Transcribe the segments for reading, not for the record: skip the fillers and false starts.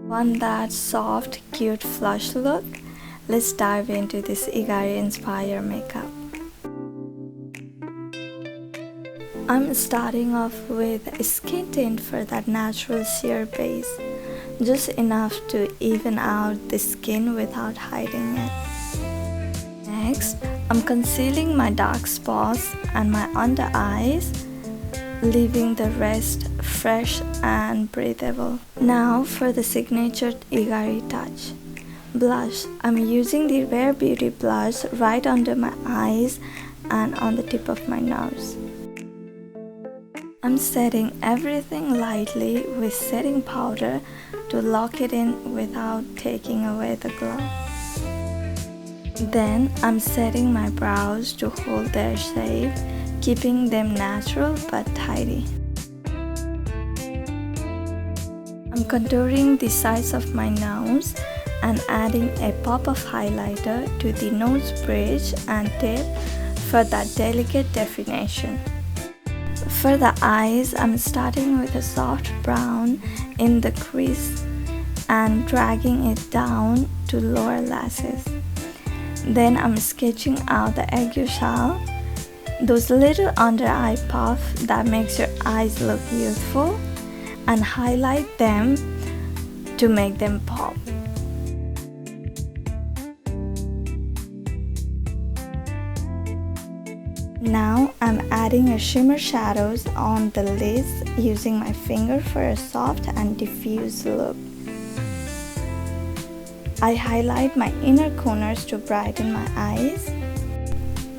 Want that soft, cute flush look? Let's dive into this Igari-inspired makeup. I'm starting off with a skin tint for that natural sheer base, just enough to even out the skin without hiding it. Next, I'm concealing my dark spots and my under eyes, leaving the rest fresh and breathable. Now for the signature Igari touch. Blush. I'm using the Rare Beauty blush right under my eyes and on the tip of my nose. I'm setting everything lightly with setting powder to lock it in without taking away the glow. Then I'm setting my brows to hold their shape, keeping them natural but tidy. I'm contouring the sides of my nose and adding a pop of highlighter to the nose bridge and tip for that delicate definition. For the eyes, I'm starting with a soft brown in the crease and dragging it down to lower lashes. Then I'm sketching out the aegyo-sal, those little under eye puffs that makes your eyes look youthful, and highlight them to make them pop. Now I'm adding a shimmer shadows on the lids using my finger for a soft and diffuse look. I highlight my inner corners to brighten my eyes.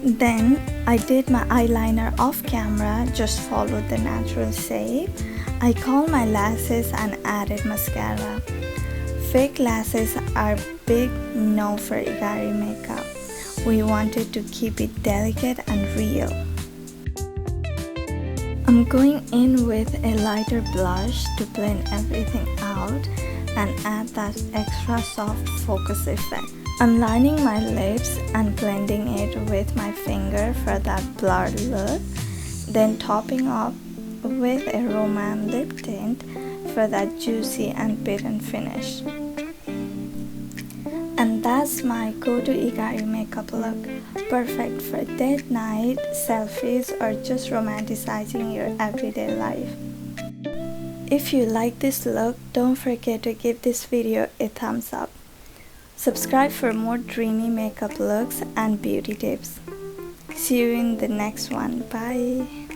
Then I did my eyeliner off camera, just followed the natural shape. I curled my lashes and added mascara. Fake lashes are big no for Igari makeup. We wanted to keep it delicate and real. I'm going in with a lighter blush to blend everything out and add that extra soft focus effect. I'm lining my lips and blending it with my finger for that blurred look, then topping up with a romance lip tint for that juicy and bitten finish. And that's my go-to Igari makeup look, perfect for date night, selfies, or just romanticizing your everyday life. If you like this look, don't forget to give this video a thumbs up. Subscribe for more dreamy makeup looks and beauty tips. See you in the next one. Bye.